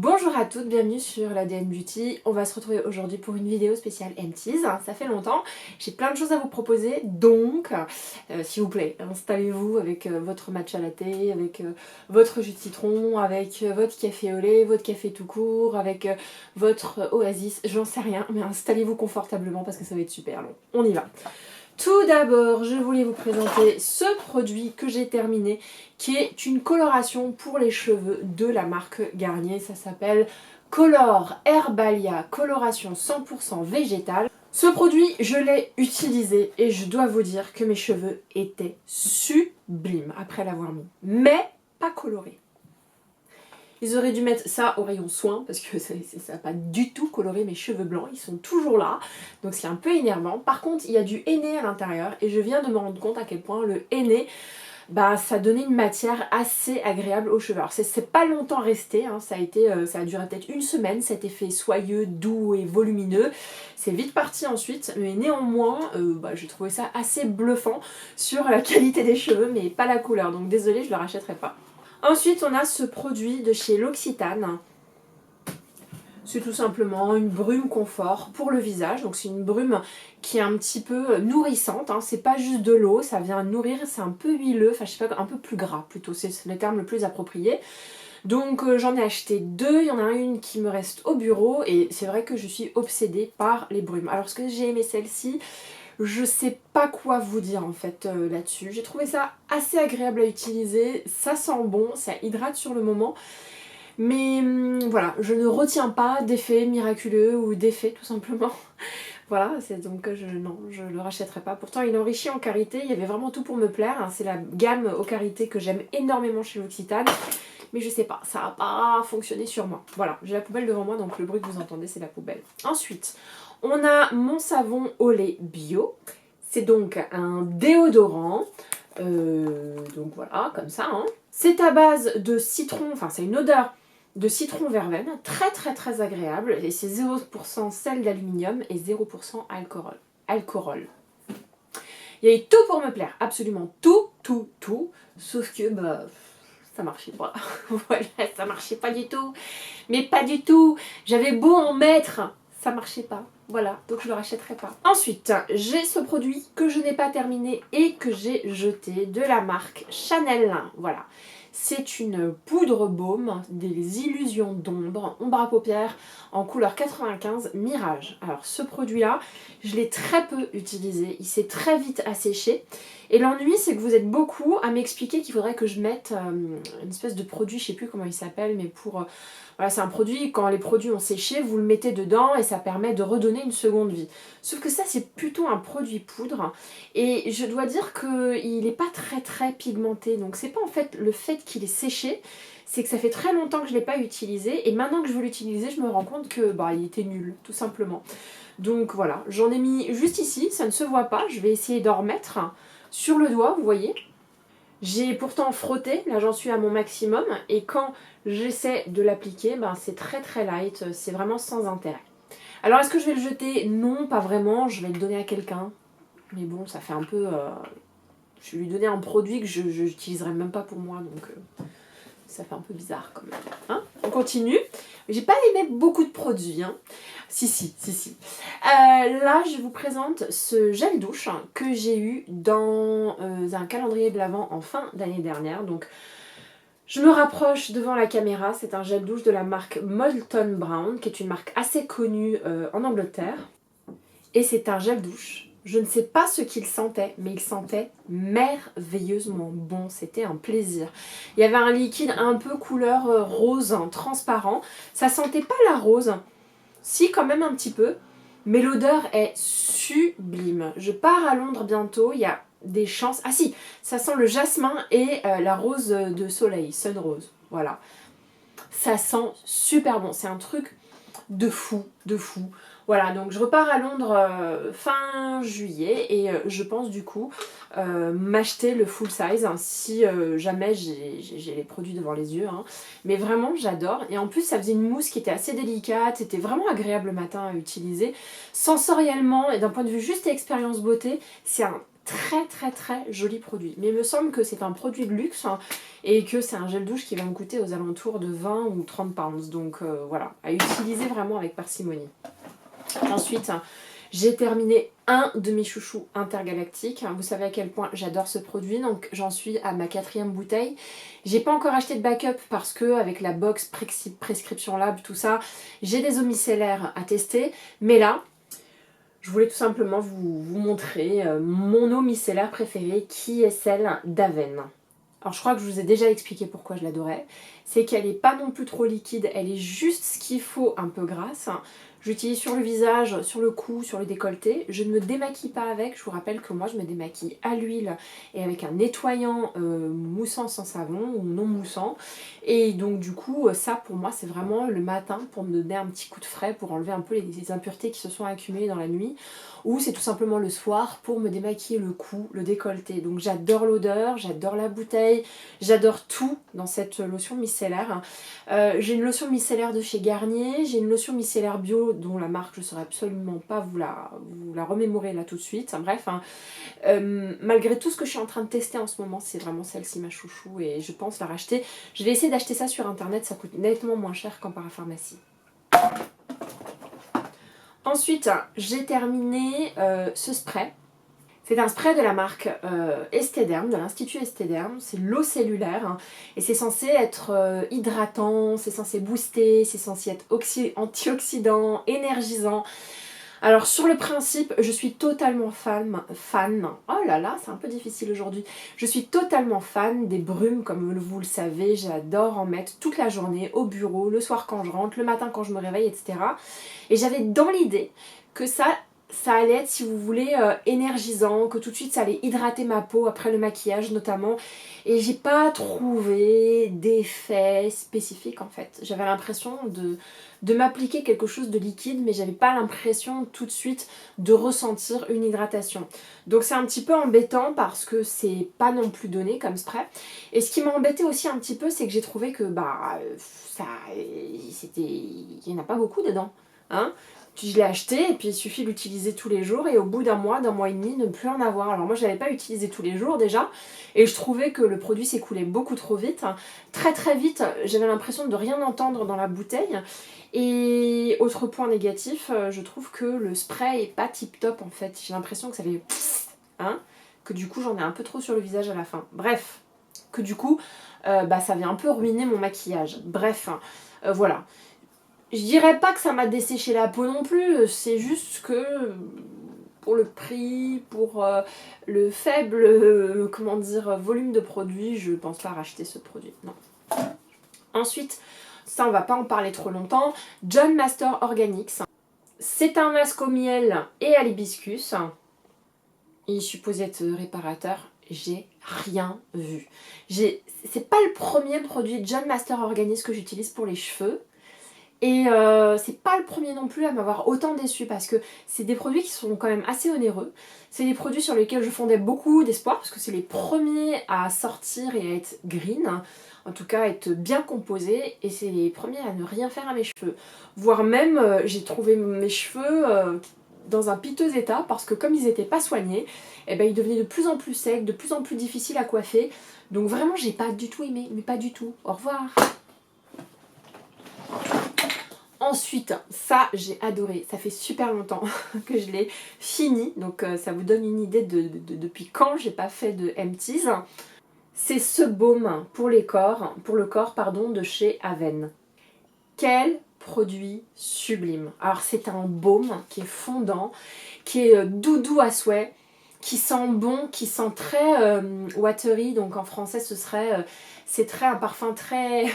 Bonjour à toutes, bienvenue sur l'ADN Beauty. On va se retrouver aujourd'hui pour une vidéo spéciale Empties. Ça fait longtemps, j'ai plein de choses à vous proposer, donc s'il vous plaît, installez-vous avec votre matcha latte, avec votre jus de citron, avec votre café au lait, votre café tout court, avec votre oasis, j'en sais rien, mais installez-vous confortablement parce que ça va être super long. On y va. Tout d'abord, je voulais vous présenter ce produit que j'ai terminé, qui est une coloration pour les cheveux de la marque Garnier. Ça s'appelle Color Herbalia Coloration 100% végétale. Ce produit, je l'ai utilisé et je dois vous dire que mes cheveux étaient sublimes après l'avoir mis, mais pas colorés. Ils auraient dû mettre ça au rayon soins parce que ça n'a pas du tout coloré mes cheveux blancs, ils sont toujours là, donc c'est un peu énervant. Par contre, il y a du henné à l'intérieur et je viens de me rendre compte à quel point le henné, ça donnait une matière assez agréable aux cheveux. Alors c'est pas longtemps resté, hein, ça a duré peut-être une semaine, cet effet soyeux, doux et volumineux. C'est vite parti ensuite, mais néanmoins, j'ai trouvé ça assez bluffant sur la qualité des cheveux, mais pas la couleur, donc désolée, je le rachèterai pas. Ensuite, on a ce produit de chez L'Occitane. C'est tout simplement une brume confort pour le visage. Donc c'est une brume qui est un petit peu nourrissante. Hein. C'est pas juste de l'eau, ça vient nourrir, c'est un peu huileux, enfin je sais pas, un peu plus gras plutôt, c'est le terme le plus approprié. Donc j'en ai acheté deux, il y en a une qui me reste au bureau et c'est vrai que je suis obsédée par les brumes. Alors ce que j'ai aimé celle-ci, je sais pas quoi vous dire en fait là-dessus. J'ai trouvé ça assez agréable à utiliser, ça sent bon, ça hydrate sur le moment. Mais voilà, je ne retiens pas d'effet miraculeux ou d'effet tout simplement. Voilà, c'est donc je le rachèterai pas. Pourtant il est enrichi en karité, il y avait vraiment tout pour me plaire. Hein. C'est la gamme au karité que j'aime énormément chez L'Occitane. Mais je sais pas, ça n'a pas fonctionné sur moi. Voilà, j'ai la poubelle devant moi, donc le bruit que vous entendez c'est la poubelle. Ensuite, on a mon savon au lait bio. C'est donc un déodorant. Donc voilà, comme ça. Hein. C'est à base de citron, enfin c'est une odeur de citron verveine, très agréable. Et c'est 0% sel d'aluminium et 0% alcool. Il y a eu tout pour me plaire, absolument tout. Sauf que ça marchait pas. Voilà, ça marchait pas du tout. Mais pas du tout. J'avais beau en mettre, ça marchait pas. Voilà, donc je le rachèterai pas. Ensuite, j'ai ce produit que je n'ai pas terminé et que j'ai jeté de la marque Chanel. Voilà. C'est une poudre baume des illusions d'ombre, ombre à paupières en couleur 95 Mirage. Alors ce produit-là, je l'ai très peu utilisé, il s'est très vite asséché. Et l'ennui, c'est que vous êtes beaucoup à m'expliquer qu'il faudrait que je mette une espèce de produit, je sais plus comment il s'appelle, mais pour... voilà, c'est un produit, quand les produits ont séché, vous le mettez dedans et ça permet de redonner une seconde vie. Sauf que ça, c'est plutôt un produit poudre. Et je dois dire qu'il n'est pas très pigmenté. Donc c'est pas en fait le fait qu'il est séché, c'est que ça fait très longtemps que je ne l'ai pas utilisé. Et maintenant que je veux l'utiliser, je me rends compte que il était nul, tout simplement. Donc voilà, j'en ai mis juste ici, ça ne se voit pas. Je vais essayer d'en remettre sur le doigt, vous voyez. J'ai pourtant frotté, là j'en suis à mon maximum. Et quand j'essaie de l'appliquer, c'est très light, c'est vraiment sans intérêt. Alors est-ce que je vais le jeter? Non, pas vraiment, je vais le donner à quelqu'un. Mais bon, ça fait un peu... je vais lui donner un produit que je n'utiliserai même pas pour moi, donc ça fait un peu bizarre quand même. Hein, on continue. J'ai pas aimé beaucoup de produits. Hein. Si. Là, je vous présente ce gel douche que j'ai eu dans un calendrier de l'Avent en fin d'année dernière. Donc, je me rapproche devant la caméra. C'est un gel douche de la marque Molton Brown, qui est une marque assez connue en Angleterre. Et c'est un gel douche. Je ne sais pas ce qu'il sentait, mais il sentait merveilleusement bon. C'était un plaisir. Il y avait un liquide un peu couleur rose, transparent. Ça sentait pas la rose. Si, quand même un petit peu. Mais l'odeur est sublime. Je pars à Londres bientôt. Il y a des chances... Ah si, ça sent le jasmin et la rose de soleil, Sun Rose. Voilà. Ça sent super bon. C'est un truc de fou. Voilà, donc je repars à Londres fin juillet et je pense du coup m'acheter le full size si jamais j'ai les produits devant les yeux. Hein. Mais vraiment, j'adore. Et en plus, ça faisait une mousse qui était assez délicate, c'était vraiment agréable le matin à utiliser. Sensoriellement et d'un point de vue juste expérience beauté, c'est un très joli produit. Mais il me semble que c'est un produit de luxe hein, et que c'est un gel douche qui va me coûter aux alentours de 20 ou 30 pounds. Donc voilà, à utiliser vraiment avec parcimonie. Ensuite, j'ai terminé un de mes chouchous intergalactiques. Vous savez à quel point j'adore ce produit, donc j'en suis à ma 4e bouteille. J'ai pas encore acheté de backup parce que avec la box Prescription Lab, tout ça, j'ai des eaux micellaires à tester. Mais là, je voulais tout simplement vous montrer mon eau micellaire préférée qui est celle d'Aven. Alors je crois que je vous ai déjà expliqué pourquoi je l'adorais. C'est qu'elle n'est pas non plus trop liquide, elle est juste ce qu'il faut, un peu grasse. J'utilise sur le visage, sur le cou, sur le décolleté. Je ne me démaquille pas avec. Je vous rappelle que moi je me démaquille à l'huile et avec un nettoyant moussant sans savon ou non moussant. Et donc du coup ça pour moi c'est vraiment le matin pour me donner un petit coup de frais, pour enlever un peu les impuretés qui se sont accumulées dans la nuit. Ou c'est tout simplement le soir pour me démaquiller le cou, le décolleté. Donc j'adore l'odeur, j'adore la bouteille, j'adore tout dans cette lotion micellaire. J'ai une lotion micellaire de chez Garnier, j'ai une lotion micellaire bio dont la marque je ne saurais absolument pas vous la remémorer là tout de suite. Bref, hein. Malgré tout ce que je suis en train de tester en ce moment, c'est vraiment celle-ci ma chouchou et je pense la racheter. Je vais essayer d'acheter ça sur internet, ça coûte nettement moins cher qu'en parapharmacie. Ensuite, j'ai terminé ce spray. C'est un spray de la marque Esthederm, de l'Institut Esthederm. C'est l'eau cellulaire hein, et c'est censé être hydratant, c'est censé booster, c'est censé être antioxydant, énergisant. Alors sur le principe, je suis totalement fan, oh là là, c'est un peu difficile aujourd'hui. Je suis totalement fan des brumes, comme vous le savez, j'adore en mettre toute la journée, au bureau, le soir quand je rentre, le matin quand je me réveille, etc. Et j'avais dans l'idée que ça allait être, si vous voulez, énergisant, que tout de suite ça allait hydrater ma peau après le maquillage notamment. Et j'ai pas trouvé d'effet spécifique en fait. J'avais l'impression de m'appliquer quelque chose de liquide, mais j'avais pas l'impression tout de suite de ressentir une hydratation. Donc c'est un petit peu embêtant parce que c'est pas non plus donné comme spray. Et ce qui m'a embêté aussi un petit peu, c'est que j'ai trouvé que il y en a pas beaucoup dedans. Hein, je l'ai acheté et puis il suffit de l'utiliser tous les jours et au bout d'un mois et demi, ne plus en avoir. Alors moi je l'avais pas utilisé tous les jours déjà et je trouvais que le produit s'écoulait beaucoup trop vite. Très vite, j'avais l'impression de rien entendre dans la bouteille. Et autre point négatif, je trouve que le spray est pas tip top en fait. J'ai l'impression que ça fait hein, que du coup j'en ai un peu trop sur le visage à la fin. Bref, que du coup ça vient un peu ruiner mon maquillage. Bref, voilà. Je dirais pas que ça m'a desséché la peau non plus, c'est juste que pour le prix, pour le faible volume de produit, je pense pas racheter ce produit, non. Ensuite, ça on va pas en parler trop longtemps, John Master Organics. C'est un masque au miel et à l'hibiscus. Il est supposé être réparateur, j'ai rien vu. C'est pas le premier produit John Master Organics que j'utilise pour les cheveux. Et c'est pas le premier non plus à m'avoir autant déçu parce que c'est des produits qui sont quand même assez onéreux. C'est des produits sur lesquels je fondais beaucoup d'espoir parce que c'est les premiers à sortir et à être green, en tout cas à être bien composés, et c'est les premiers à ne rien faire à mes cheveux. Voire même j'ai trouvé mes cheveux dans un piteux état parce que comme ils n'étaient pas soignés, eh ben, ils devenaient de plus en plus secs, de plus en plus difficiles à coiffer. Donc vraiment j'ai pas du tout aimé, mais pas du tout. Au revoir. Ensuite, ça j'ai adoré, ça fait super longtemps que je l'ai fini, donc ça vous donne une idée de depuis quand j'ai pas fait de empties. C'est ce baume pour le corps de chez Aven. Quel produit sublime! Alors c'est un baume qui est fondant, qui est doudou à souhait, qui sent bon, qui sent très watery, donc en français ce serait, c'est un parfum très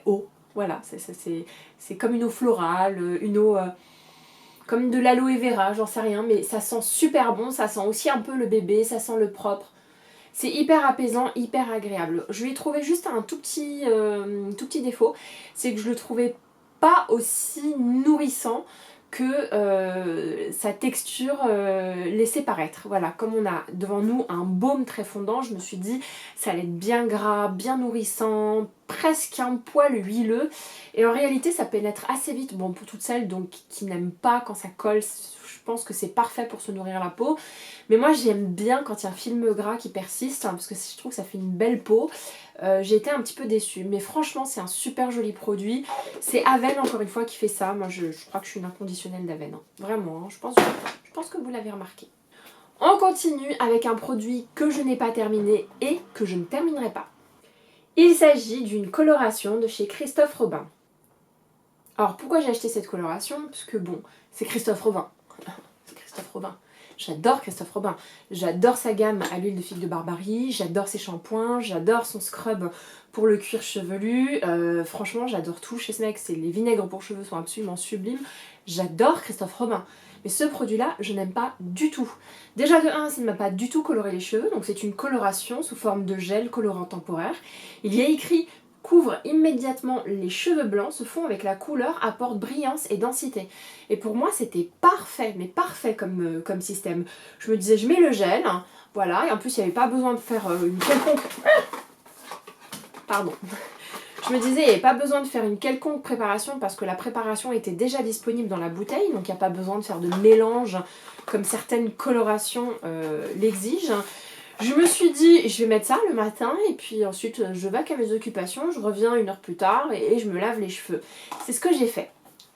haut. Voilà, c'est comme une eau florale, une eau comme de l'aloe vera, j'en sais rien, mais ça sent super bon, ça sent aussi un peu le bébé, ça sent le propre. C'est hyper apaisant, hyper agréable. Je lui ai trouvé juste un tout petit défaut, c'est que je le trouvais pas aussi nourrissant que sa texture laissait paraître. Voilà, comme on a devant nous un baume très fondant, je me suis dit ça allait être bien gras, bien nourrissant, presque un poil huileux et en réalité ça pénètre assez vite. Bon, pour toutes celles donc, qui n'aiment pas quand ça colle, je pense que c'est parfait pour se nourrir la peau. Mais moi j'aime bien quand il y a un film gras qui persiste, hein, parce que je trouve que ça fait une belle peau. J'ai été un petit peu déçue, mais franchement c'est un super joli produit. C'est Avène encore une fois qui fait ça. Moi je crois que je suis une inconditionnelle d'Avène, hein. Vraiment, hein, je pense que vous l'avez remarqué. On continue avec un produit que je n'ai pas terminé et que je ne terminerai pas. Il s'agit d'une coloration de chez Christophe Robin. Alors pourquoi j'ai acheté cette coloration? Parce que bon, c'est Christophe Robin. C'est Christophe Robin. J'adore Christophe Robin. J'adore sa gamme à l'huile de figue de Barbarie, j'adore ses shampoings, j'adore son scrub pour le cuir chevelu. Franchement, j'adore tout chez ce mec. Les vinaigres pour cheveux sont absolument sublimes. J'adore Christophe Robin. Mais ce produit-là, je n'aime pas du tout. Déjà de 1, ça ne m'a pas du tout coloré les cheveux, donc c'est une coloration sous forme de gel colorant temporaire. Il y a écrit « Couvre immédiatement les cheveux blancs, ce fond avec la couleur apporte brillance et densité ». Et pour moi, c'était parfait, mais parfait comme système. Je me disais, je mets le gel, hein, voilà, et en plus, il n'y avait pas besoin de faire une quelconque... Pardon. Je me disais, il n'y avait pas besoin de faire une quelconque préparation parce que la préparation était déjà disponible dans la bouteille, donc il n'y a pas besoin de faire de mélange comme certaines colorations l'exigent. Je me suis dit, je vais mettre ça le matin et puis ensuite je vais à mes occupations, je reviens 1 heure plus tard et je me lave les cheveux. C'est ce que j'ai fait.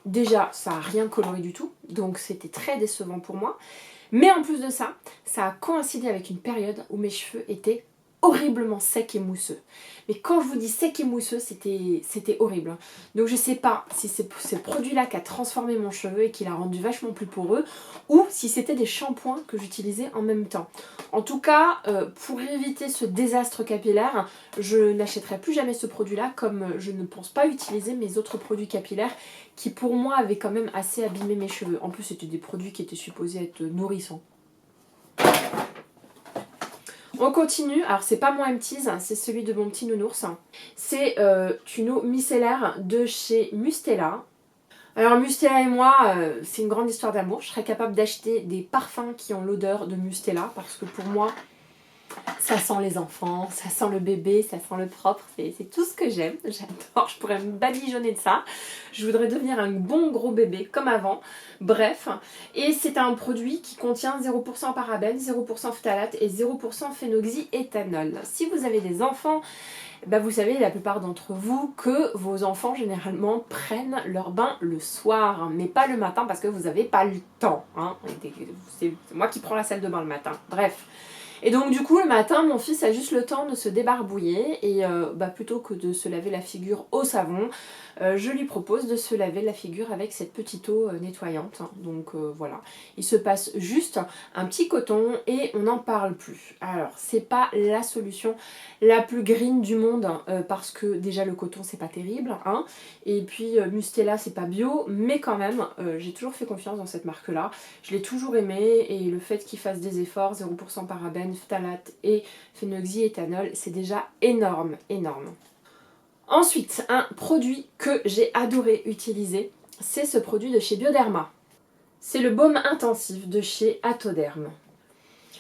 Déjà, ça n'a rien coloré du tout, donc c'était très décevant pour moi. Mais en plus de ça, ça a coïncidé avec une période où mes cheveux étaient horriblement secs et mousseux. Mais quand je vous dis sec et mousseux, c'était horrible. Donc je sais pas si c'est ce produit-là qui a transformé mon cheveu et qui l'a rendu vachement plus poreux, ou si c'était des shampoings que j'utilisais en même temps. En tout cas, pour éviter ce désastre capillaire, je n'achèterai plus jamais ce produit-là, comme je ne pense pas utiliser mes autres produits capillaires qui pour moi avaient quand même assez abîmé mes cheveux. En plus, c'était des produits qui étaient supposés être nourrissants. On continue, alors c'est pas mon M-Tease, c'est celui de mon petit nounours. C'est une eau micellaire de chez Mustela. Alors Mustela et moi, c'est une grande histoire d'amour. Je serais capable d'acheter des parfums qui ont l'odeur de Mustela parce que pour moi, ça sent les enfants, ça sent le bébé, ça sent le propre, c'est tout ce que j'aime, j'adore, je pourrais me badigeonner de ça, je voudrais devenir un bon gros bébé comme avant, bref, et c'est un produit qui contient 0% parabènes, 0% phtalate et 0% phénoxyéthanol. Si vous avez des enfants, bah vous savez la plupart d'entre vous que vos enfants généralement prennent leur bain le soir, mais pas le matin parce que vous n'avez pas le temps, hein. C'est moi qui prends la salle de bain le matin, bref. Et donc du coup le matin mon fils a juste le temps de se débarbouiller et plutôt que de se laver la figure au savon, je lui propose de se laver la figure avec cette petite eau nettoyante. Donc voilà, il se passe juste un petit coton et on n'en parle plus. Alors c'est pas la solution la plus green du monde parce que déjà le coton c'est pas terrible, hein, et puis Mustela c'est pas bio, mais quand même j'ai toujours fait confiance dans cette marque là, je l'ai toujours aimé et le fait qu'il fasse des efforts, 0% parabènes, phtalate et phénoxyéthanol, c'est déjà énorme, énorme. Ensuite, un produit que j'ai adoré utiliser, c'est ce produit de chez Bioderma. C'est le baume intensif de chez Atoderm.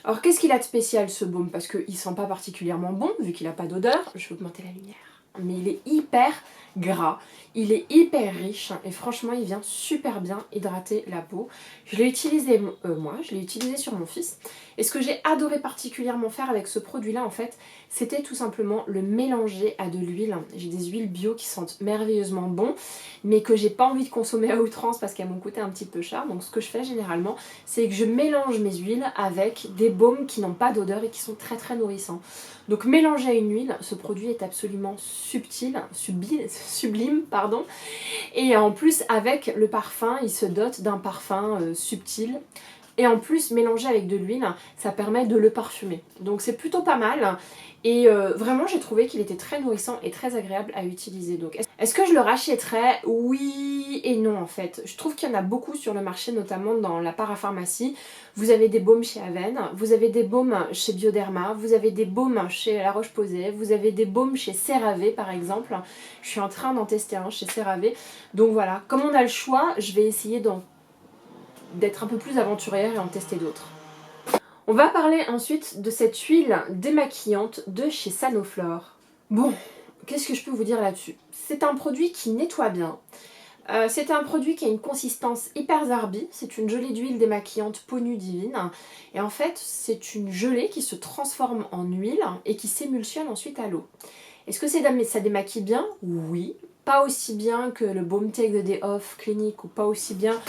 Alors qu'est-ce qu'il a de spécial ce baume? Parce qu'il sent pas particulièrement bon, vu qu'il n'a pas d'odeur. Je vais augmenter la lumière. Mais il est hyper gras, il est hyper riche et franchement il vient super bien hydrater la peau. Je l'ai utilisé moi, je l'ai utilisé sur mon fils et ce que j'ai adoré particulièrement faire avec ce produit là en fait, c'était tout simplement le mélanger à de l'huile. J'ai des huiles bio qui sentent merveilleusement bon mais que j'ai pas envie de consommer à outrance parce qu'elles m'ont coûté un petit peu cher. Donc ce que je fais généralement c'est que je mélange mes huiles avec des baumes qui n'ont pas d'odeur et qui sont très très nourrissants. Donc mélangé à une huile, ce produit est absolument sublime, pardon. Et en plus avec le parfum, il se dote d'un parfum subtil. Et en plus mélangé avec de l'huile, ça permet de le parfumer. Donc c'est plutôt pas mal. Et vraiment j'ai trouvé qu'il était très nourrissant et très agréable à utiliser. Donc est-ce que je le rachèterais? Oui et non en fait. Je trouve qu'il y en a beaucoup sur le marché, notamment dans la parapharmacie. Vous avez des baumes chez Avène, vous avez des baumes chez Bioderma, vous avez des baumes chez La Roche-Posay, vous avez des baumes chez CeraVe par exemple. Je suis en train d'en tester un chez CeraVe. Donc voilà, comme on a le choix, je vais essayer d'être un peu plus aventurière et en tester d'autres. On va parler ensuite de cette huile démaquillante de chez Sanoflore. Bon, qu'est-ce que je peux vous dire là-dessus? C'est un produit qui nettoie bien. C'est un produit qui a une consistance hyper zarbi, c'est une gelée d'huile démaquillante peau nue divine, et en fait c'est une gelée qui se transforme en huile et qui s'émulsionne ensuite à l'eau. Est-ce que ça démaquille bien? Oui. Pas aussi bien que le Baume Take the Day Off Clinique ou pas aussi bien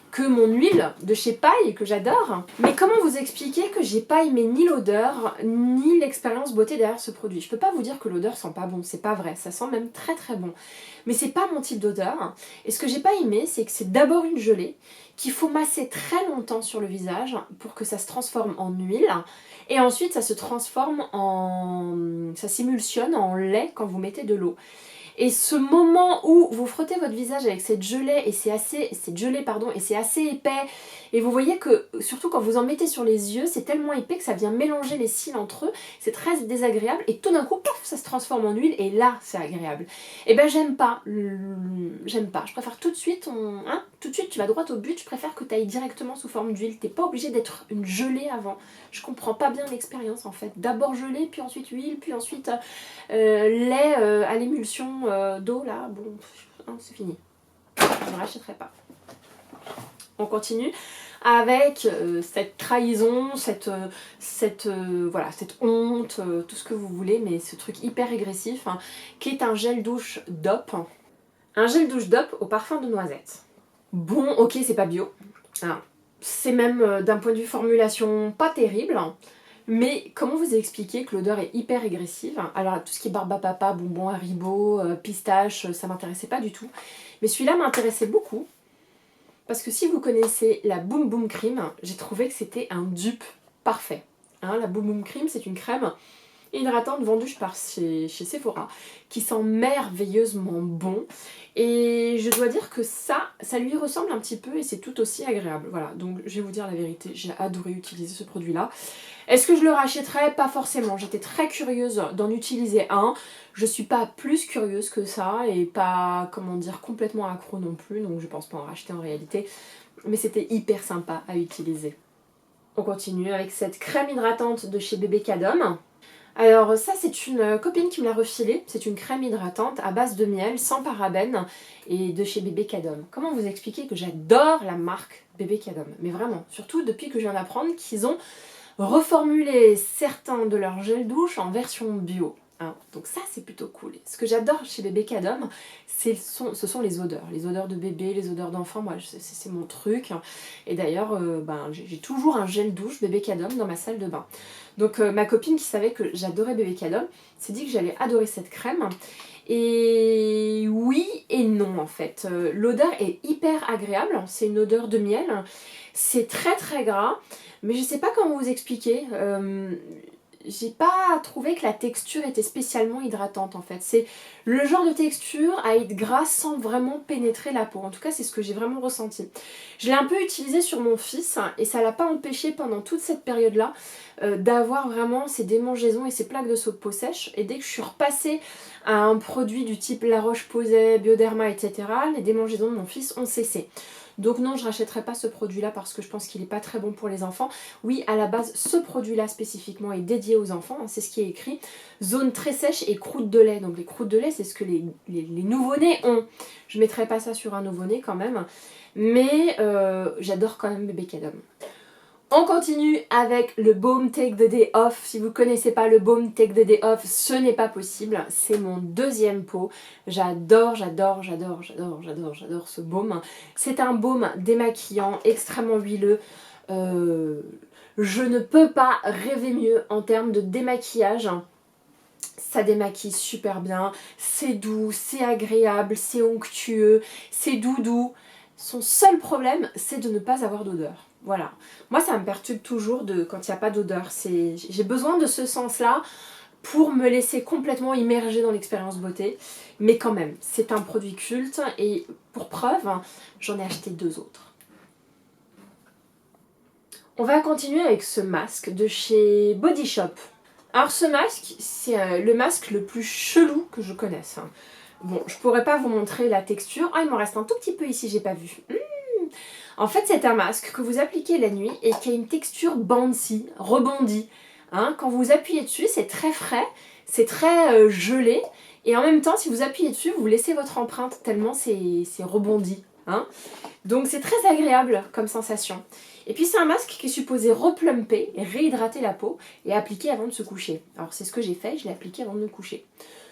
que mon huile de chez Paille que j'adore. Mais comment vous expliquer que j'ai pas aimé ni l'odeur ni l'expérience beauté derrière ce produit? Je peux pas vous dire que l'odeur sent pas bon, c'est pas vrai, ça sent même très très bon. Mais c'est pas mon type d'odeur. Et ce que j'ai pas aimé, c'est que c'est d'abord une gelée qu'il faut masser très longtemps sur le visage pour que ça se transforme en huile. Et ensuite ça se transforme ça s'émulsionne en lait quand vous mettez de l'eau. Et ce moment où vous frottez votre visage avec cette gelée et c'est assez épais, et vous voyez que surtout quand vous en mettez sur les yeux, c'est tellement épais que ça vient mélanger les cils entre eux, c'est très désagréable et tout d'un coup, pouf, ça se transforme en huile et là c'est agréable. Et ben j'aime pas, je préfère tout de suite, tout de suite tu vas droit au but, je préfère que tu ailles directement sous forme d'huile, t'es pas obligé d'être une gelée avant. Je comprends pas bien l'expérience en fait, d'abord gelée, puis ensuite huile, puis ensuite lait à l'émulsion d'eau là, bon, c'est fini. Je ne rachèterai pas. On continue avec cette trahison, cette honte, tout ce que vous voulez, mais ce truc hyper régressif, qui est un gel douche DOP. Un gel douche DOP au parfum de noisette. Bon, ok, c'est pas bio. C'est même d'un point de vue formulation pas terrible. Mais comment vous expliquer que l'odeur est hyper régressive? Alors tout ce qui est barbe à papa, bonbons Haribo, pistache, ça m'intéressait pas du tout. Mais celui-là m'intéressait beaucoup. Parce que si vous connaissez la Boom Boom Cream, j'ai trouvé que c'était un dupe parfait. La Boom Boom Cream, c'est une crème hydratante vendue chez Sephora qui sent merveilleusement bon. Et je dois dire que ça lui ressemble un petit peu et c'est tout aussi agréable. Voilà, donc je vais vous dire la vérité, j'ai adoré utiliser ce produit-là. Est-ce que je le rachèterais? Pas forcément. J'étais très curieuse d'en utiliser un. Je suis pas plus curieuse que ça et pas, comment dire, complètement accro non plus. Donc je pense pas en racheter en réalité. Mais c'était hyper sympa à utiliser. On continue avec cette crème hydratante de chez Bébé Cadom. Alors ça c'est une copine qui me l'a refilée, c'est une crème hydratante à base de miel, sans parabènes et de chez Bébé Cadom. Comment vous expliquer que j'adore la marque Bébé Cadom? Mais vraiment, surtout depuis que je viens d'apprendre qu'ils ont reformulé certains de leurs gels douche en version bio. Donc ça c'est plutôt cool. Ce que j'adore chez Bébé Cadom, ce sont les odeurs de bébé, les odeurs d'enfant, moi c'est mon truc. Et d'ailleurs j'ai toujours un gel douche Bébé Cadom dans ma salle de bain. Donc ma copine qui savait que j'adorais Bébé Cadom s'est dit que j'allais adorer cette crème. Et oui et non en fait. L'odeur est hyper agréable, c'est une odeur de miel. C'est très très gras, mais je sais pas comment vous expliquer. J'ai pas trouvé que la texture était spécialement hydratante en fait. C'est le genre de texture à être gras sans vraiment pénétrer la peau. En tout cas, c'est ce que j'ai vraiment ressenti. Je l'ai un peu utilisé sur mon fils et ça l'a pas empêché pendant toute cette période-là d'avoir vraiment ces démangeaisons et ces plaques de peau sèche. Et dès que je suis repassée à un produit du type La Roche-Posay, Bioderma, etc., les démangeaisons de mon fils ont cessé. Donc non, je rachèterai pas ce produit-là parce que je pense qu'il n'est pas très bon pour les enfants. Oui, à la base, ce produit-là spécifiquement est dédié aux enfants, c'est ce qui est écrit. Zone très sèche et croûte de lait. Donc les croûtes de lait, c'est ce que les nouveau-nés ont. Je mettrai pas ça sur un nouveau-né quand même. Mais j'adore quand même Bébé Cadom. On continue avec le Baume Take the Day Off. Si vous ne connaissez pas le Baume Take the Day Off, ce n'est pas possible. C'est mon deuxième pot. J'adore ce baume. C'est un baume démaquillant, extrêmement huileux. Je ne peux pas rêver mieux en termes de démaquillage. Ça démaquille super bien. C'est doux, c'est agréable, c'est onctueux, c'est doudou. Son seul problème, c'est de ne pas avoir d'odeur. Voilà. Moi, ça me perturbe toujours quand il n'y a pas d'odeur. J'ai besoin de ce sens-là pour me laisser complètement immerger dans l'expérience beauté. Mais quand même, c'est un produit culte et pour preuve, j'en ai acheté 2 autres. On va continuer avec ce masque de chez Body Shop. Alors ce masque, c'est le masque le plus chelou que je connaisse. Bon, je pourrais pas vous montrer la texture. Ah, il m'en reste un tout petit peu ici, j'ai pas vu. En fait, c'est un masque que vous appliquez la nuit et qui a une texture bouncy, rebondie. Quand vous appuyez dessus, c'est très frais, c'est très gelé Et en même temps, si vous appuyez dessus, vous laissez votre empreinte tellement c'est rebondi. Hein. Donc c'est très agréable comme sensation. Et puis c'est un masque qui est supposé replumper et réhydrater la peau et appliquer avant de se coucher. Alors c'est ce que j'ai fait, je l'ai appliqué avant de me coucher.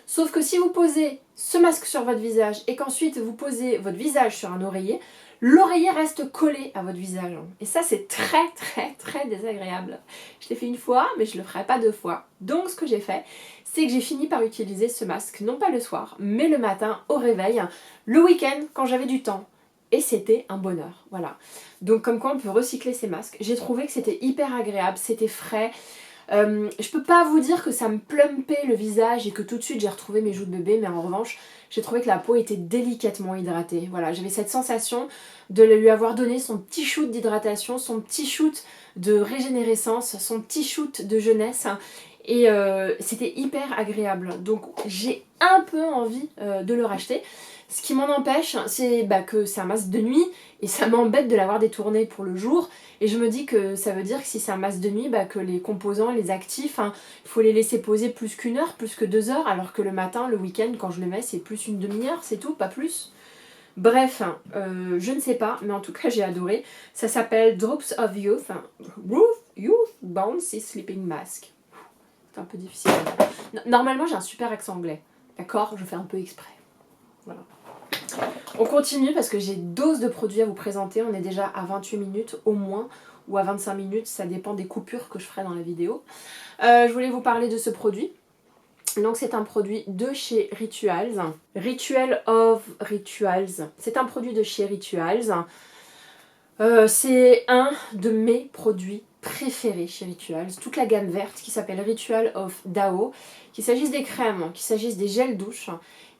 Sauf que si vous posez ce masque sur votre visage et qu'ensuite vous posez votre visage sur un oreiller, l'oreiller reste collé à votre visage. Et ça c'est très désagréable. Je l'ai fait une fois, mais je ne le ferai pas deux fois. Donc ce que j'ai fait, c'est que j'ai fini par utiliser ce masque, non pas le soir, mais le matin au réveil, le week-end quand j'avais du temps. Et c'était un bonheur, voilà. Donc comme quoi on peut recycler ces masques. J'ai trouvé que c'était hyper agréable, c'était frais. Je peux pas vous dire que ça me plumpait le visage et que tout de suite j'ai retrouvé mes joues de bébé, mais en revanche j'ai trouvé que la peau était délicatement hydratée. Voilà, j'avais cette sensation de lui avoir donné son petit shoot d'hydratation, son petit shoot de régénérescence, son petit shoot de jeunesse. Et c'était hyper agréable. Donc j'ai un peu envie de le racheter. Ce qui m'en empêche, c'est que c'est un masque de nuit et ça m'embête de l'avoir détourné pour le jour. Et je me dis que ça veut dire que si c'est un masque de nuit, que les composants, les actifs, il faut les laisser poser plus qu'une heure, plus que 2 heures, alors que le matin, le week-end, quand je les mets, c'est plus une demi-heure, c'est tout, pas plus. Bref, je ne sais pas, mais en tout cas j'ai adoré. Ça s'appelle Drops of Youth, Youth Bouncy Sleeping Mask. C'est un peu difficile à dire. Normalement j'ai un super accent anglais, d'accord? Je fais un peu exprès. Voilà. On continue parce que j'ai dose de produits à vous présenter. On est déjà à 28 minutes au moins, ou à 25 minutes, ça dépend des coupures que je ferai dans la vidéo. Je voulais vous parler de ce produit. Donc c'est un produit de chez Rituals. Ritual of Rituals. C'est un produit de chez Rituals. C'est un de mes produits préférés chez Rituals. Toute la gamme verte qui s'appelle Ritual of Dao. Qu'il s'agisse des crèmes, qu'il s'agisse des gels douche.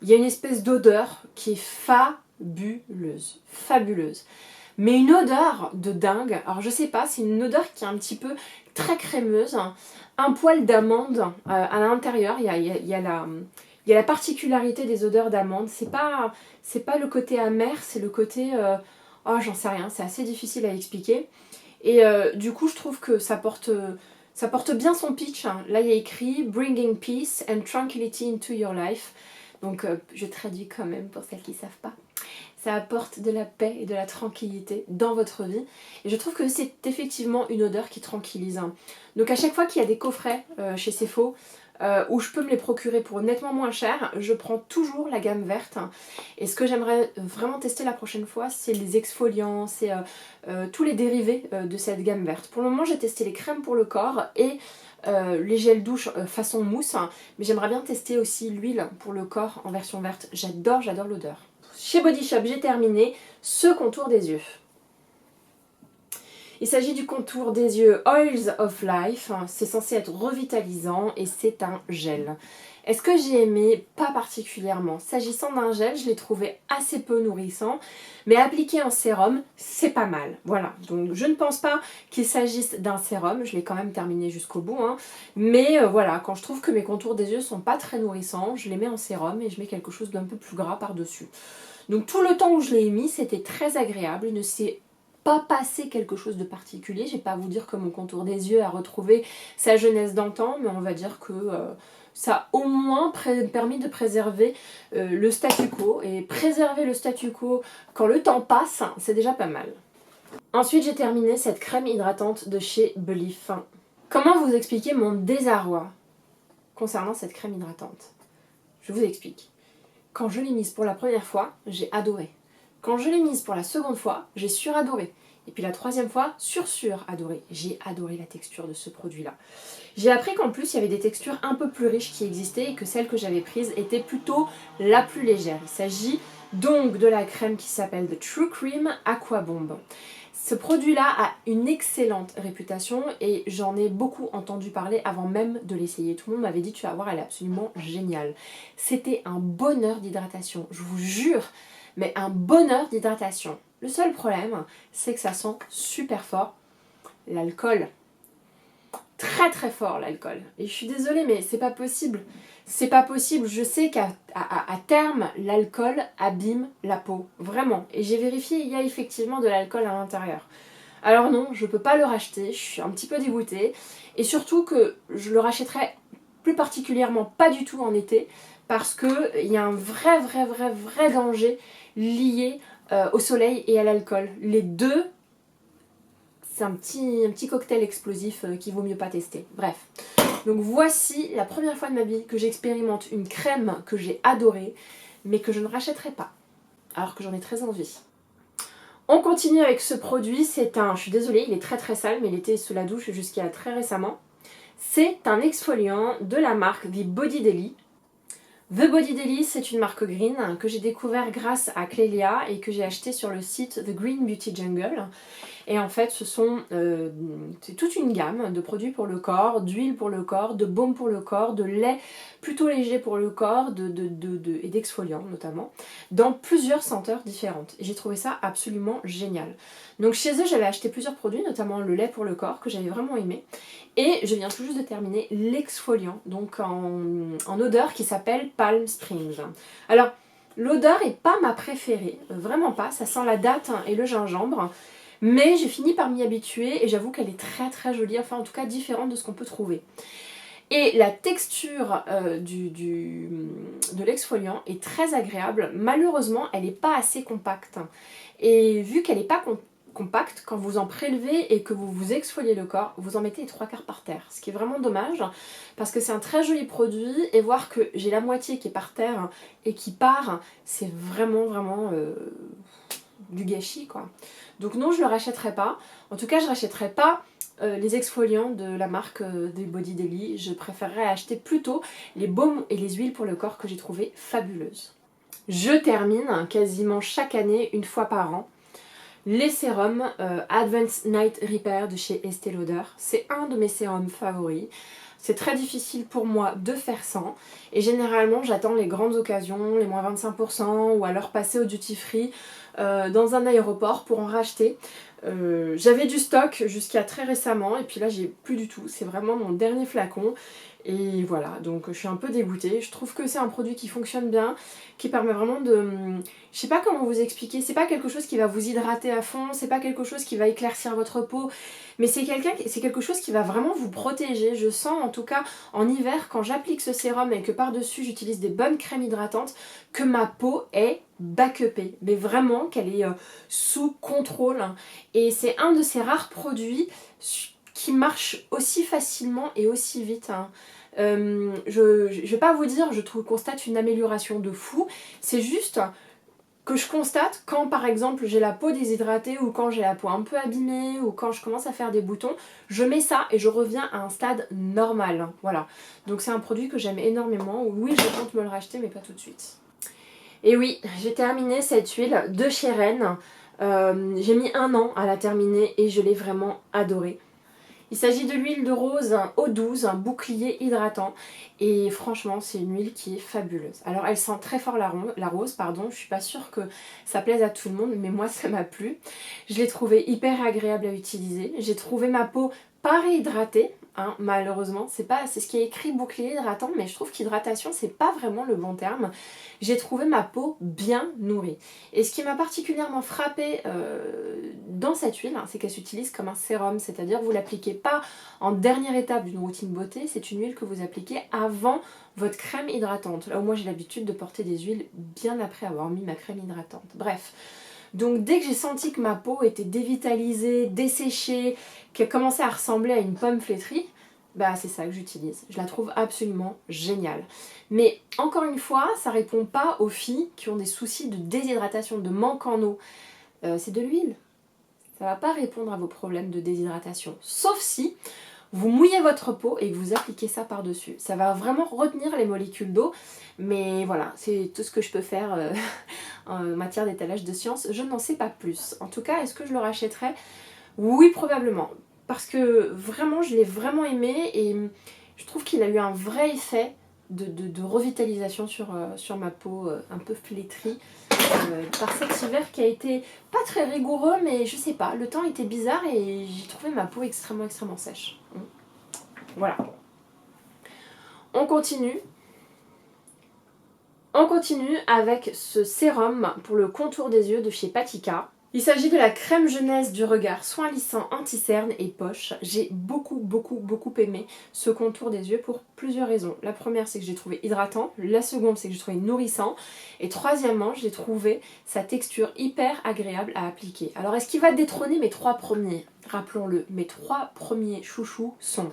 Il y a une espèce d'odeur qui est fabuleuse. Fabuleuse. Mais une odeur de dingue. Alors je sais pas, c'est une odeur qui est un petit peu très crémeuse. Un poil d'amande à l'intérieur. Il y a la particularité des odeurs d'amande. C'est pas le côté amer, c'est le côté... oh, j'en sais rien, c'est assez difficile à expliquer. Et du coup, je trouve que ça porte bien son pitch. Hein. Là, il y a écrit « Bringing peace and tranquility into your life ». Donc, je traduis quand même pour celles qui ne savent pas. Ça apporte de la paix et de la tranquillité dans votre vie. Et je trouve que c'est effectivement une odeur qui tranquillise. Donc, à chaque fois qu'il y a des coffrets chez Cefo, où je peux me les procurer pour nettement moins cher, je prends toujours la gamme verte. Et ce que j'aimerais vraiment tester la prochaine fois, c'est les exfoliants, c'est tous les dérivés de cette gamme verte. Pour le moment, j'ai testé les crèmes pour le corps et les gels douche façon mousse, mais j'aimerais bien tester aussi l'huile pour le corps en version verte. J'adore l'odeur. Chez Body Shop, j'ai terminé ce contour des yeux. Il s'agit du contour des yeux Oils of Life, c'est censé être revitalisant et c'est un gel. Est-ce que j'ai aimé? Pas particulièrement. S'agissant d'un gel, je l'ai trouvé assez peu nourrissant, mais appliqué en sérum, c'est pas mal. Voilà, donc je ne pense pas qu'il s'agisse d'un sérum, je l'ai quand même terminé jusqu'au bout, hein. Mais voilà, quand je trouve que mes contours des yeux sont pas très nourrissants, je les mets en sérum et je mets quelque chose d'un peu plus gras par-dessus. Donc tout le temps où je l'ai mis, c'était très agréable, il ne s'est pas passé quelque chose de particulier. Je vais pas vous dire que mon contour des yeux a retrouvé sa jeunesse d'antan, mais on va dire que ça a au moins permis de préserver le statu quo. Et préserver le statu quo quand le temps passe, c'est déjà pas mal. Ensuite, j'ai terminé cette crème hydratante de chez Belif. Comment vous expliquer mon désarroi concernant cette crème hydratante? Je vous explique. Quand je l'ai mise pour la première fois, j'ai adoré. Quand je l'ai mise pour la seconde fois, j'ai suradoré. Et puis la troisième fois, suradoré. J'ai adoré la texture de ce produit-là. J'ai appris qu'en plus, il y avait des textures un peu plus riches qui existaient et que celle que j'avais prise était plutôt la plus légère. Il s'agit donc de la crème qui s'appelle The True Cream Aqua Bomb. Ce produit-là a une excellente réputation et j'en ai beaucoup entendu parler avant même de l'essayer. Tout le monde m'avait dit, tu vas voir, elle est absolument géniale. C'était un bonheur d'hydratation, je vous jure. Mais un bonheur d'hydratation. Le seul problème, c'est que ça sent super fort l'alcool. Très fort l'alcool. Et je suis désolée, mais c'est pas possible. C'est pas possible. Je sais qu'à terme, l'alcool abîme la peau. Vraiment. Et j'ai vérifié, il y a effectivement de l'alcool à l'intérieur. Alors non, je peux pas le racheter. Je suis un petit peu dégoûtée. Et surtout que je le rachèterai plus particulièrement pas du tout en été. parce qu'il y a un vrai danger lié au soleil et à l'alcool. Les deux, c'est un petit cocktail explosif qu'il vaut mieux pas tester. Bref. Donc voici la première fois de ma vie que j'expérimente une crème que j'ai adorée, mais que je ne rachèterai pas, alors que j'en ai très envie. On continue avec ce produit, c'est un, je suis désolée, il est très sale, mais il était sous la douche jusqu'à très récemment. C'est un exfoliant de la marque The Body Deli. The Body Deli, c'est une marque green que j'ai découvert grâce à Clélia et que j'ai acheté sur le site The Green Beauty Jungle. Et en fait, c'est toute une gamme de produits pour le corps, d'huile pour le corps, de baume pour le corps, de lait plutôt léger pour le corps et d'exfoliants notamment, dans plusieurs senteurs différentes. Et j'ai trouvé ça absolument génial. Donc chez eux, j'avais acheté plusieurs produits, notamment le lait pour le corps, que j'avais vraiment aimé. Et je viens tout juste de terminer l'exfoliant, donc en odeur qui s'appelle Palm Springs. Alors, l'odeur n'est pas ma préférée, vraiment pas, ça sent la date et le gingembre. Mais j'ai fini par m'y habituer et j'avoue qu'elle est très jolie, enfin en tout cas différente de ce qu'on peut trouver. Et la texture de l'exfoliant est très agréable. Malheureusement, elle n'est pas assez compacte. Et vu qu'elle n'est pas compacte, quand vous en prélevez et que vous vous exfoliez le corps, vous en mettez les 3/4 par terre. Ce qui est vraiment dommage, parce que c'est un très joli produit, et voir que j'ai la moitié qui est par terre et qui part, c'est vraiment du gâchis quoi. Donc non, je ne le rachèterai pas. En tout cas, je ne rachèterai pas les exfoliants de la marque des Body Deli. Je préférerais acheter plutôt les baumes et les huiles pour le corps que j'ai trouvées fabuleuses. Je termine quasiment chaque année, une fois par an, les sérums Advanced Night Repair de chez Estée Lauder. C'est un de mes sérums favoris. C'est très difficile pour moi de faire sans. Et généralement, j'attends les grandes occasions, les moins 25%, ou alors passer au duty free dans un aéroport pour en racheter. J'avais du stock jusqu'à très récemment, et puis là, j'ai plus du tout. C'est vraiment mon dernier flacon. Et voilà, donc je suis un peu dégoûtée. Je trouve que c'est un produit qui fonctionne bien, qui permet vraiment de... Je sais pas comment vous expliquer, c'est pas quelque chose qui va vous hydrater à fond, c'est pas quelque chose qui va éclaircir votre peau, mais c'est quelque chose qui va vraiment vous protéger. Je sens en tout cas en hiver, quand j'applique ce sérum et que par-dessus j'utilise des bonnes crèmes hydratantes, que ma peau est back-upée, mais vraiment qu'elle est sous contrôle. Et c'est un de ces rares produits qui marche aussi facilement et aussi vite. Je vais pas vous dire, constate une amélioration de fou, c'est juste que je constate quand par exemple j'ai la peau déshydratée ou quand j'ai la peau un peu abîmée ou quand je commence à faire des boutons, je mets ça et je reviens à un stade normal. Voilà, donc c'est un produit que j'aime énormément. Oui, je compte me le racheter mais pas tout de suite. Et oui, j'ai terminé cette huile de chez Ren. J'ai mis 1 an à la terminer et je l'ai vraiment adorée. Il s'agit de l'huile de rose eau douce, un bouclier hydratant. Et franchement, c'est une huile qui est fabuleuse. Alors, elle sent très fort la rose, pardon. Je suis pas sûre que ça plaise à tout le monde, mais moi, ça m'a plu. Je l'ai trouvée hyper agréable à utiliser. J'ai trouvé ma peau pas réhydratée, hein, malheureusement. C'est ce qui est écrit bouclier hydratant, mais je trouve qu'hydratation, c'est pas vraiment le bon terme. J'ai trouvé ma peau bien nourrie. Et ce qui m'a particulièrement frappée dans cette huile, hein, c'est qu'elle s'utilise comme un sérum, c'est-à-dire vous l'appliquez pas en dernière étape d'une routine beauté, c'est une huile que vous appliquez avant votre crème hydratante. Là où moi j'ai l'habitude de porter des huiles bien après avoir mis ma crème hydratante. Bref. Donc dès que j'ai senti que ma peau était dévitalisée, desséchée, qu'elle commençait à ressembler à une pomme flétrie, bah c'est ça que j'utilise. Je la trouve absolument géniale. Mais encore une fois, ça répond pas aux filles qui ont des soucis de déshydratation, de manque en eau. C'est de l'huile. Ça va pas répondre à vos problèmes de déshydratation. Sauf si vous mouillez votre peau et que vous appliquez ça par-dessus. Ça va vraiment retenir les molécules d'eau. Mais voilà, c'est tout ce que je peux faire en matière d'étalage de science. Je n'en sais pas plus. En tout cas, est-ce que je le rachèterai? Oui, probablement. Parce que vraiment, je l'ai vraiment aimé et je trouve qu'il a eu un vrai effet de revitalisation sur ma peau un peu flétrie par cet hiver qui a été pas très rigoureux, mais je sais pas, le temps était bizarre et j'ai trouvé ma peau extrêmement sèche. Voilà. On continue. On continue avec ce sérum pour le contour des yeux de chez Patika. Il s'agit de la crème jeunesse du regard soin lissant anti-cerne et poche. J'ai beaucoup aimé ce contour des yeux pour plusieurs raisons. La première, c'est que j'ai trouvé hydratant. La seconde, c'est que j'ai trouvé nourrissant. Et troisièmement, j'ai trouvé sa texture hyper agréable à appliquer. Alors, est-ce qu'il va détrôner mes 3 premiers? Rappelons-le, mes 3 premiers chouchous sont...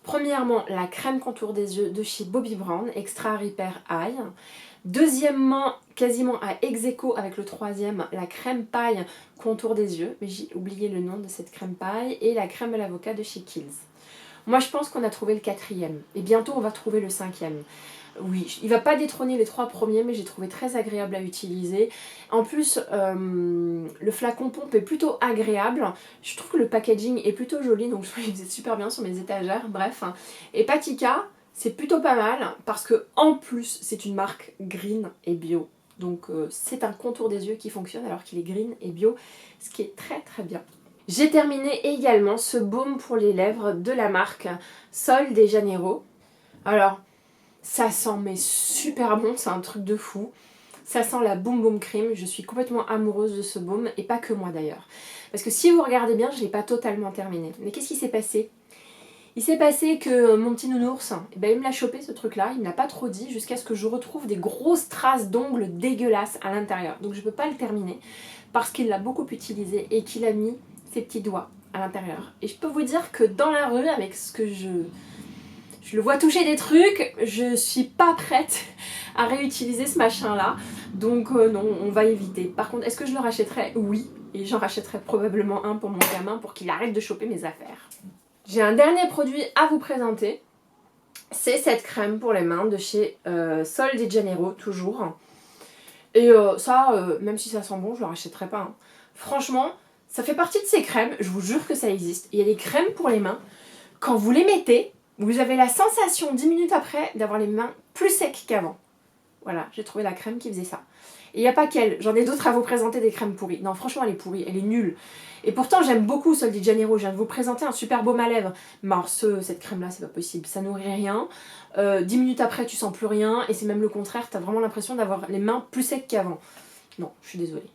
Premièrement, la crème contour des yeux de chez Bobbi Brown, Extra Repair Eye. Deuxièmement, quasiment à ex-aequo avec le troisième, la crème paille contour des yeux, mais j'ai oublié le nom de cette crème paille, et la crème à l'avocat de chez Kiehl's. Moi je pense qu'on a trouvé le 4e, et bientôt on va trouver le 5e. Oui, il va pas détrôner les 3 premiers, mais j'ai trouvé très agréable à utiliser. En plus, le flacon pompe est plutôt agréable. Je trouve que le packaging est plutôt joli, donc je trouve qu'il faisait super bien sur mes étagères, bref. Et Patika, c'est plutôt pas mal, parce que en plus, c'est une marque green et bio. Donc c'est un contour des yeux qui fonctionne alors qu'il est green et bio, ce qui est très bien. J'ai terminé également ce baume pour les lèvres de la marque Sol de Janeiro. Alors, ça sent mais super bon, c'est un truc de fou. Ça sent la Boom Boom Cream, je suis complètement amoureuse de ce baume, et pas que moi d'ailleurs. Parce que si vous regardez bien, je ne l'ai pas totalement terminé. Mais qu'est-ce qui s'est passé? Il s'est passé que mon petit nounours, eh ben, il me l'a chopé ce truc-là, il ne me l'a pas trop dit, jusqu'à ce que je retrouve des grosses traces d'ongles dégueulasses à l'intérieur. Donc je ne peux pas le terminer, parce qu'il l'a beaucoup utilisé et qu'il a mis ses petits doigts à l'intérieur. Et je peux vous dire que dans la rue, avec ce que je le vois toucher des trucs, je suis pas prête à réutiliser ce machin là, donc non, on va éviter. Par contre, est-ce que je le rachèterai? Oui, et j'en rachèterai probablement un pour mon gamin pour qu'il arrête de choper mes affaires. J'ai un dernier produit à vous présenter, c'est cette crème pour les mains de chez Sol de Janeiro, toujours. Et même si ça sent bon, je le rachèterai pas. Hein. Franchement, ça fait partie de ces crèmes, je vous jure que ça existe. Il y a des crèmes pour les mains, quand vous les mettez, vous avez la sensation 10 minutes après d'avoir les mains plus secs qu'avant. Voilà, j'ai trouvé la crème qui faisait ça. Et il n'y a pas qu'elle, j'en ai d'autres à vous présenter des crèmes pourries. Non, franchement, elle est pourrie, elle est nulle. Et pourtant, j'aime beaucoup Sol de Janeiro. Je viens de vous présenter un super baume à lèvres. Mais alors, cette crème-là, c'est pas possible. Ça nourrit rien. 10 minutes après, tu sens plus rien. Et c'est même le contraire. T'as vraiment l'impression d'avoir les mains plus secs qu'avant. Non, je suis désolée.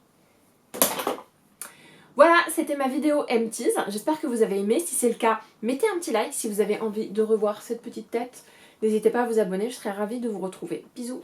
Voilà, c'était ma vidéo Empties. J'espère que vous avez aimé. Si c'est le cas, mettez un petit like. Si vous avez envie de revoir cette petite tête, n'hésitez pas à vous abonner. Je serai ravie de vous retrouver. Bisous.